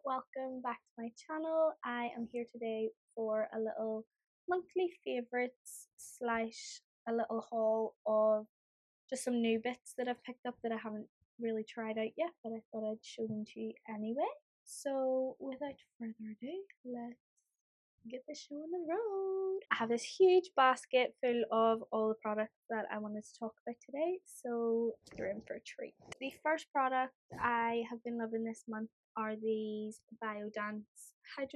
welcome back to my channel. I am here today for a little monthly favourites slash a little haul of just some new bits that I've picked up that I haven't really tried out yet, but I thought I'd show them to you anyway. So without further ado, let's get the show on the road. I have this huge basket full of all the products that I wanted to talk about today, so you're in for a treat. The first product I have been loving this month are these Biodance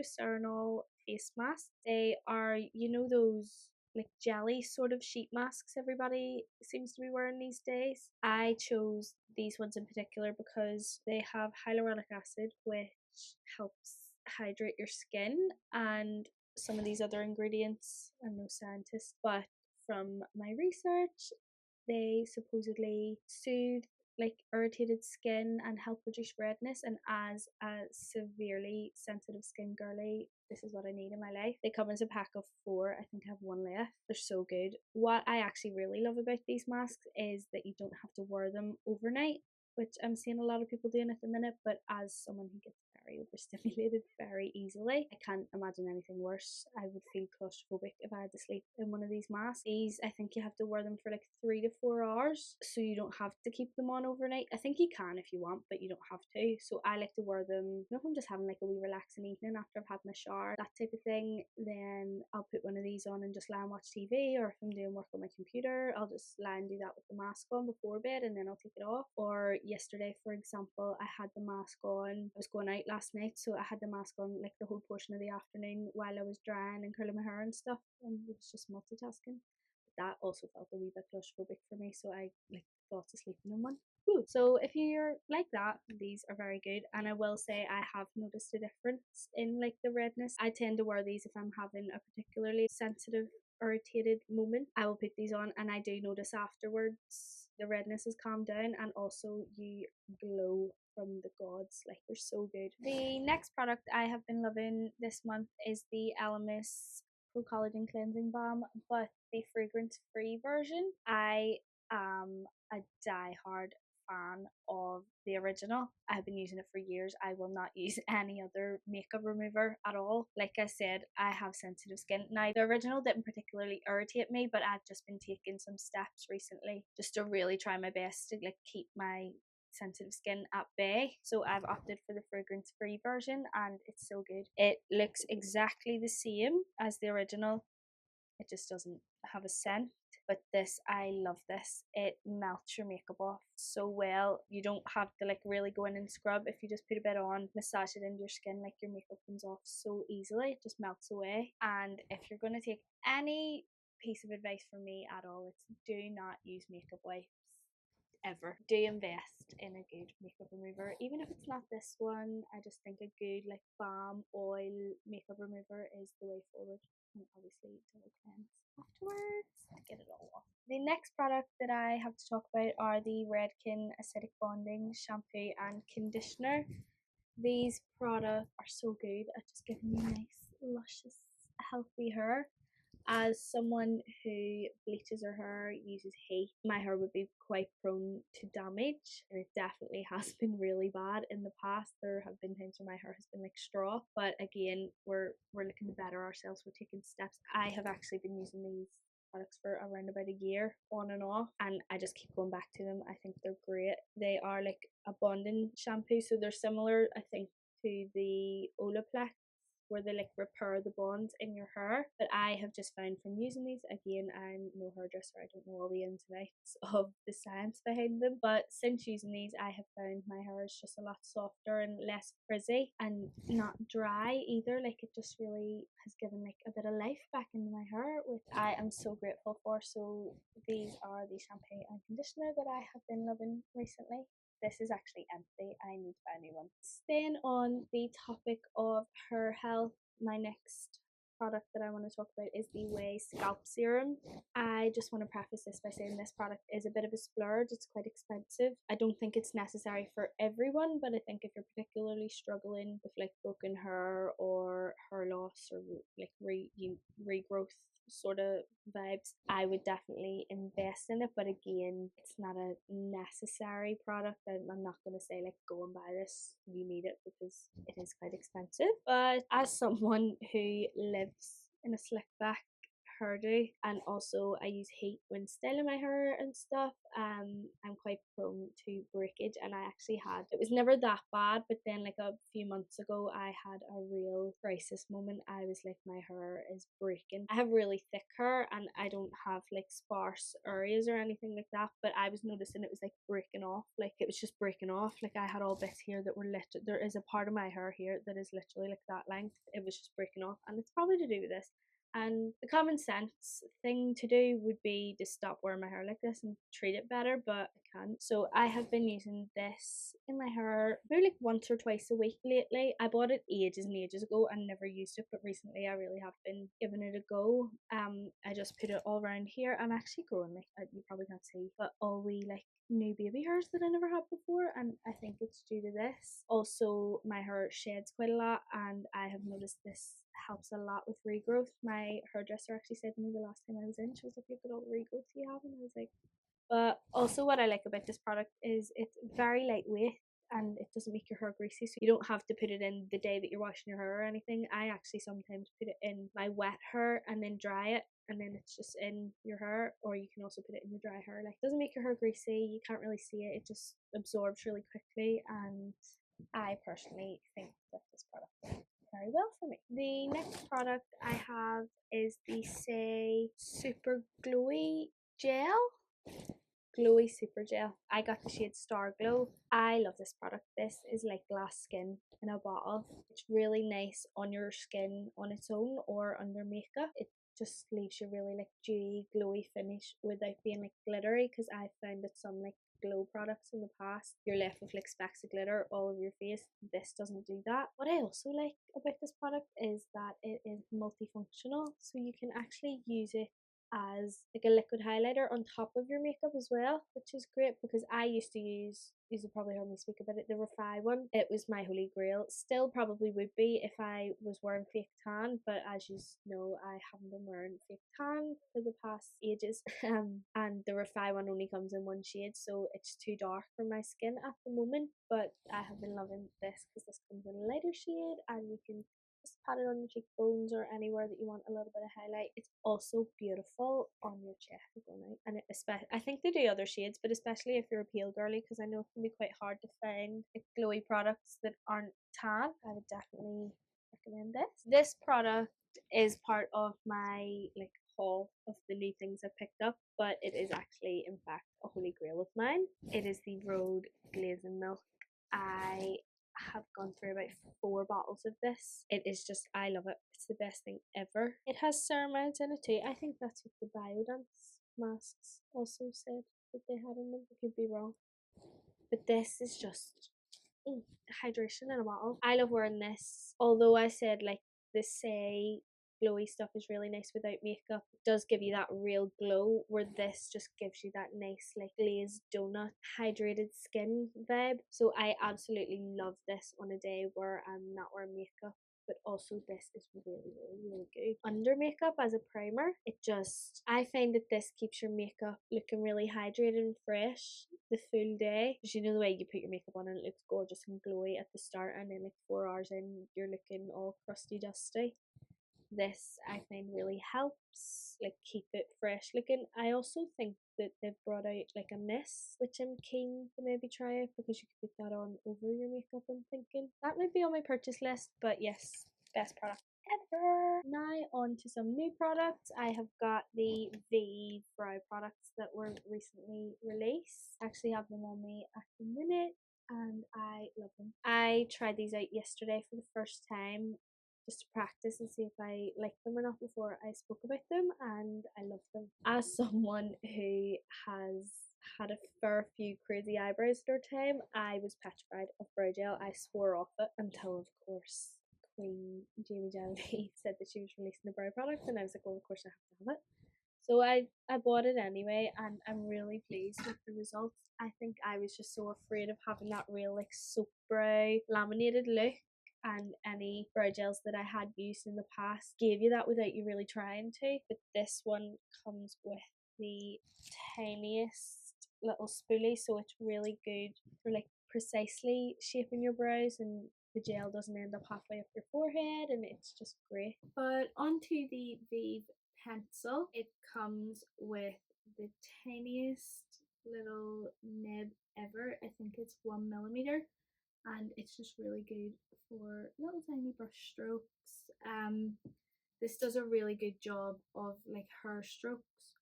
Cera-nol face masks. They are, you know, those like jelly sort of sheet masks everybody seems to be wearing these days. I chose these ones in particular because they have hyaluronic acid, which helps hydrate your skin, and some of these other ingredients. I'm no scientist, but from my research, they supposedly soothe like irritated skin and help reduce redness, and as a severely sensitive skin girly, this is what I need in my life. They come as a pack of 4. I think I have 1 left. They're so good. What I actually really love about these masks is that you don't have to wear them overnight, which I'm seeing a lot of people doing at the minute, but as someone who gets very overstimulated very easily, I can't imagine anything worse. I would feel claustrophobic if I had to sleep in one of these masks. These, I think you have to wear them for like 3 to 4 hours, so you don't have to keep them on overnight. I think you can if you want, but you don't have to. So I like to wear them, you know, if I'm just having like a wee relaxing evening after I've had my shower, that type of thing, then I'll put one of these on and just lie and watch TV, or if I'm doing work on my computer, I'll just lie and do that with the mask on before bed, and then I'll take it off. Or yesterday, for example, I had the mask on. I was going out last night, so I had the mask on like the whole portion of the afternoon while I was drying and curling my hair and stuff, and it was just multitasking. But that also felt a wee bit claustrophobic for me, so I like thought of sleeping in one. Ooh. So if you're like that, these are very good, and I will say I have noticed a difference in like the redness. I tend to wear these if I'm having a particularly sensitive irritated moment. I will put these on, and I do notice afterwards the redness has calmed down, and also you glow from the gods. Like, they're so good. The next product I have been loving this month is the Elemis Pro-collagen Cleansing Balm, but the fragrance free version. I am a die-hard fan of the original. I've been using it for years. I will not use any other makeup remover at all. Like I said, I have sensitive skin. Now, the original didn't particularly irritate me, but I've just been taking some steps recently just to really try my best to like keep my sensitive skin at bay. So I've opted for the fragrance free version, and it's so good. It looks exactly the same as the original. It just doesn't have a scent. But this, I love this. It melts your makeup off so well. You don't have to like really go in and scrub. If you just put a bit on, massage it into your skin, like your makeup comes off so easily. It just melts away. And if you're going to take any piece of advice from me at all, it's do not use makeup wipes ever. Do invest in a good makeup remover, even if it's not this one. I just think a good like balm oil makeup remover is the way forward, and obviously double cleanse afterwards to get it all off. The next product that I have to talk about are the Redken acidic bonding shampoo and conditioner. These products are so good at just giving you nice luscious healthy hair. As someone who bleaches her hair, uses heat, my hair would be quite prone to damage, and it definitely has been really bad in the past. There have been times where my hair has been like straw, but again, we're looking to better ourselves. We're taking steps. I have actually been using these products for around about a year on and off, and I just keep going back to them. I think they're great. They are like a bonding shampoo, so they're similar, I think, to the Olaplex, where they like repair the bonds in your hair. But I have just found from using these, again, I'm no hairdresser, I don't know all the ins and outs of the science behind them, but since using these, I have found my hair is just a lot softer and less frizzy and not dry either. Like, it just really has given like a bit of life back into my hair, which I am so grateful for. So these are the shampoo and conditioner that I have been loving recently. This is actually empty. I need to buy a new one. Staying on the topic of hair health, my next product that I want to talk about is the OUAI Scalp Serum. I just want to preface this by saying this product is a bit of a splurge. It's quite expensive. I don't think it's necessary for everyone, but I think if you're particularly struggling with like broken hair or hair loss or like regrowth sort of vibes, I would definitely invest in it. But again, it's not a necessary product. I'm not going to say like go and buy this, you need it, because it is quite expensive. But as someone who lives in a slick back hairdo, and also I use heat when styling my hair and stuff, I'm quite prone to breakage, and I actually had, it was never that bad, but then like a few months ago I had a real crisis moment. I was like, my hair is breaking. I have really thick hair and I don't have like sparse areas or anything like that, but I was noticing it was like breaking off, like it was just breaking off. Like I had all bits here that were there is a part of my hair here that is literally like that length. It was just breaking off, and it's probably to do with this. And the common sense thing to do would be to stop wearing my hair like this and treat it better, but I can't. So I have been using this in my hair maybe like once or twice a week lately. I bought it ages and ages ago and never used it, but recently I really have been giving it a go. I just put it all around here. I'm actually growing, like you probably can't see, but all we like new baby hairs that I never had before, and I think it's due to this. Also, my hair sheds quite a lot, and I have noticed this helps a lot with regrowth. My hairdresser actually said to me the last time I was in, she was like, look at all the regrowth you have, and I was like, but also what I like about this product is it's very lightweight and it doesn't make your hair greasy, so you don't have to put it in the day that you're washing your hair or anything. I actually sometimes put it in my wet hair and then dry it, and then it's just in your hair, or you can also put it in your dry hair. Like, it doesn't make your hair greasy, you can't really see it, it just absorbs really quickly, and I personally think that this product works very well for me. The next product I have is the Saie Super Glowy Gel. Glowy Super Gel. I got the shade Star Glow. I love this product. This is like glass skin in a bottle. It's really nice on your skin on its own or under makeup. It just leaves you really like dewy, glowy finish without being like glittery, because I found that some like glow products in the past, you're left with like specks of glitter all over your face. This doesn't do that. What I also like about this product is that it is multifunctional, so you can actually use it as like a liquid highlighter on top of your makeup as well, which is great, because I used to use, you probably heard me speak about it, the Refi one. It was my holy grail. Still probably would be if I was wearing fake tan, but as you know, I haven't been wearing fake tan for the past ages. And the Refi one only comes in one shade, so it's too dark for my skin at the moment, but I have been loving this because this comes in a lighter shade and you can just pat it on your cheekbones or anywhere that you want a little bit of highlight. It's also beautiful on your chest, and it especially, I think they do other shades, but especially if you're a pale girly, because I know it can be quite hard to find like glowy products that aren't tan. I would definitely recommend this. This product is part of my like haul of the new things I picked up, but it is actually in fact a holy grail of mine. It is the Rhode Glazing Milk. I have gone through about 4 bottles of this. It is just, I love it. It's the best thing ever. It has ceramides in it too. I think that's what the Biodance masks also said that they had in them. I could be wrong. But this is just hydration in a bottle. I love wearing this. Although I said like the Saie glowy stuff is really nice without makeup, it does give you that real glow, where this just gives you that nice like glazed donut hydrated skin vibe. So I absolutely love this on a day where I'm not wearing makeup. But also this is really good under makeup as a primer. It just, I find that this keeps your makeup looking really hydrated and fresh the full day, because you know the way you put your makeup on and it looks gorgeous and glowy at the start, and then like 4 hours in you're looking all crusty dusty. This I find really helps like keep it fresh looking. I also think that they've brought out like a mist, which I'm keen to maybe try it, because you can put that on over your makeup. I'm thinking that might be on my purchase list, but yes, best product ever. Now on to some new products. I have got the Vieve brow products that were recently released. I actually have them on me at the minute and I love them. I tried these out yesterday for the first time, just to practice and see if I like them or not before I spoke about them, and I love them. As someone who has had a fair few crazy eyebrows at her time, I was petrified of brow gel. I swore off it until of course Queen Jamie Genevieve said that she was releasing a brow product, and I was like, well, of course I have to have it. So I bought it anyway, and I'm really pleased with the results. I think I was just so afraid of having that real like soap brow laminated look, and any brow gels that I had used in the past gave you that without you really trying to. But this one comes with the tiniest little spoolie, so it's really good for like precisely shaping your brows, and the gel doesn't end up halfway up your forehead, and it's just great. But onto the Vieve pencil. It comes with the tiniest little nib ever. I think it's 1 millimeter, and it's just really good for little tiny brush strokes. This does a really good job of like hair strokes,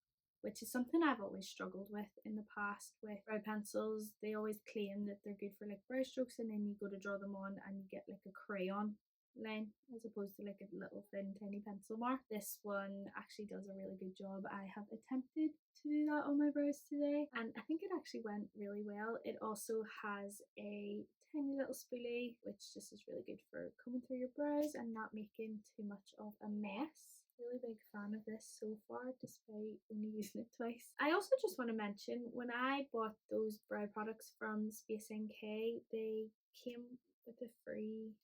which is something I've always struggled with in the past with brow pencils. They always claim that they're good for like brow strokes, and then you go to draw them on and you get like a crayon line as opposed to like a little thin tiny pencil mark. This one actually does a really good job. I have attempted to do that on my brows today, and I think it actually went really well. It also has a tiny little spoolie, which just is really good for combing through your brows and not making too much of a mess. Really big fan of this so far, despite only using it twice. I also just want to mention, when I bought those brow products from Space NK, they came with a free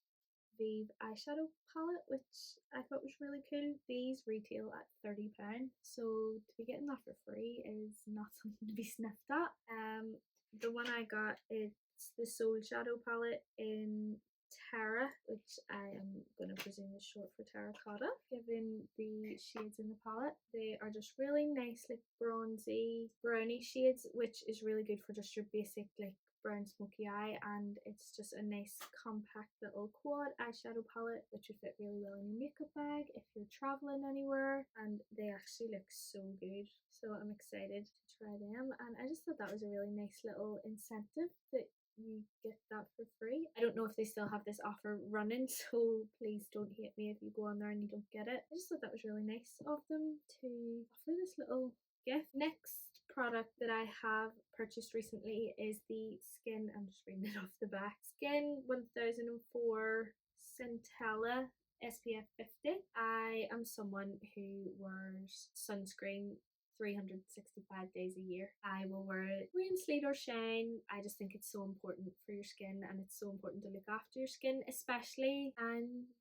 Vieve eyeshadow palette, which I thought was really cool. These retail at £30, so to be getting that for free is not something to be sniffed at. The one I got, it's the Soul Shadow palette in Terra, which I am going to presume is short for terracotta, given the shades in the palette. They are just really nice, like bronzy, browny shades, which is really good for just your basic like brown smoky eye, and it's just a nice compact little quad eyeshadow palette which would fit really well in your makeup bag if you're traveling anywhere, and they actually look so good, so I'm excited to try them. And I just thought that was a really nice little incentive that you get that for free. I don't know if they still have this offer running, so please don't hate me if you go on there and you don't get it. I just thought that was really nice of them to offer this little gift. Next product that I have purchased recently is the I'm just reading it off the back, Skin1004 Centella SPF 50. I am someone who wears sunscreen 365 days a year. I will wear it rain, sleet or shine. I just think it's so important for your skin, and it's so important to look after your skin, especially I'm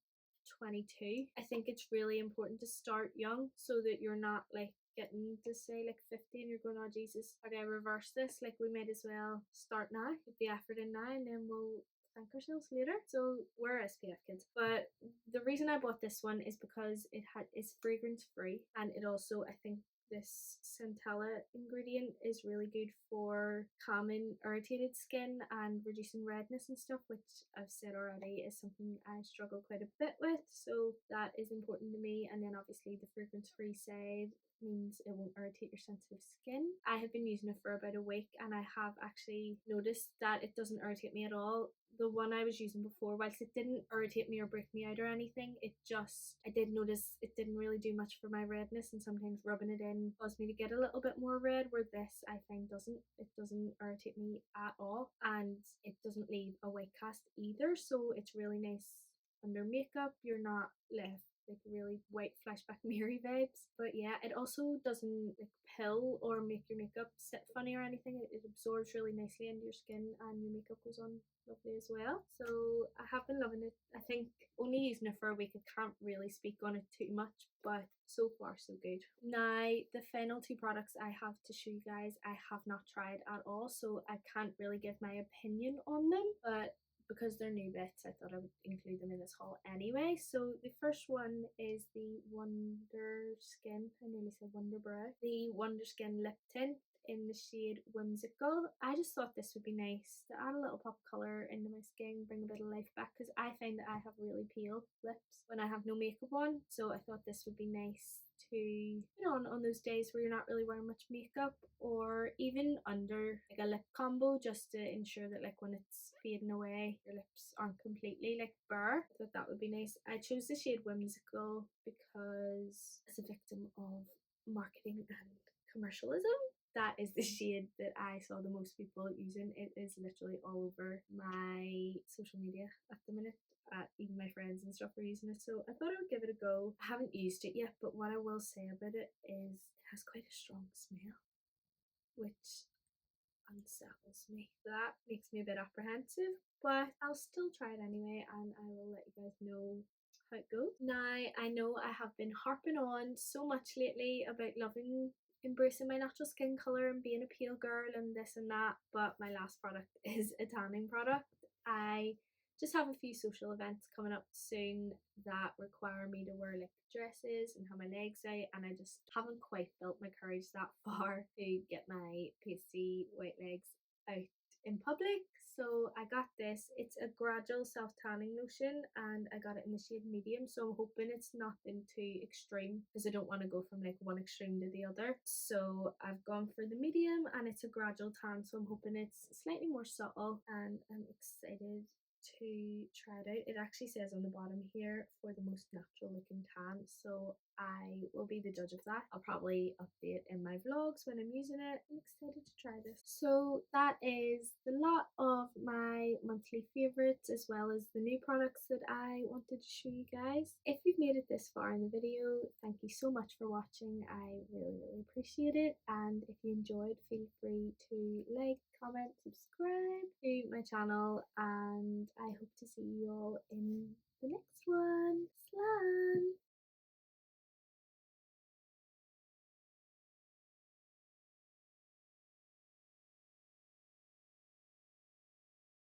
22. I think it's really important to start young so that you're not like getting to say like 50 and you're going, oh Jesus, how do I reverse this? Like, we might as well start now, put the effort in now, and then we'll thank ourselves later. So we're SPF kids. But the reason I bought this one is because it's fragrance free, and it also, I think this Centella ingredient is really good for calming irritated skin and reducing redness and stuff, which I've said already is something I struggle quite a bit with, so that is important to me. And then obviously the fragrance free side means it won't irritate your sensitive skin. I have been using it for about a week, and I have actually noticed that it doesn't irritate me at all. The one I was using before, whilst it didn't irritate me or break me out or anything, I did notice it didn't really do much for my redness, and sometimes rubbing it in caused me to get a little bit more red, where this I find it doesn't irritate me at all, and it doesn't leave a white cast either, so it's really nice under makeup. You're not left like really white flashback mirror vibes. But yeah, it also doesn't like pill or make your makeup sit funny or anything. It absorbs really nicely into your skin, and your makeup goes on lovely as well. So I have been loving it. I think only using it for a week, I can't really speak on it too much, but so far so good. Now the final two products I have to show you guys, I have not tried at all, so I can't really give my opinion on them, but because they're new bits, I thought I would include them in this haul anyway. So the first one is the Wonderskin, I nearly said Wonderbrow, the Wonderskin Lip Tint in the shade Whimsical. I just thought this would be nice to add a little pop colour into my skin, bring a bit of life back, because I find that I have really pale lips when I have no makeup on, so I thought this would be nice to put on those days where you're not really wearing much makeup, or even under like a lip combo, just to ensure that like when it's fading away your lips aren't completely like bare. I thought that would be nice. I chose the shade Whimsical because as a victim of marketing and commercialism, that is the shade that I saw the most people using. It is literally all over my social media at the minute, even of my friends and stuff were using it, so I thought I would give it a go. I haven't used it yet, but what I will say about it is it has quite a strong smell, which unsettles me. That makes me a bit apprehensive, but I'll still try it anyway, and I will let you guys know how it goes. Now, I know I have been harping on so much lately about embracing my natural skin colour and being a pale girl and this and that, but my last product is a tanning product. I just have a few social events coming up soon that require me to wear like dresses and have my legs out, and I just haven't quite built my courage that far to get my pasty white legs out in public. So I got this. It's a gradual self tanning lotion, and I got it in the shade medium, so I'm hoping it's nothing too extreme because I don't want to go from like one extreme to the other. So I've gone for the medium, and it's a gradual tan, so I'm hoping it's slightly more subtle, and I'm excited to try it out. It actually says on the bottom here for the most natural looking tan, so I will be the judge of that. I'll probably update in my vlogs when I'm using it. I'm excited to try this. So that is the lot of my monthly favorites, as well as the new products that I wanted to show you guys. If you've made it this far in the video, thank you so much for watching. I really appreciate it, and if you enjoyed, feel free to like, comment, subscribe to my channel, and I hope to see you all in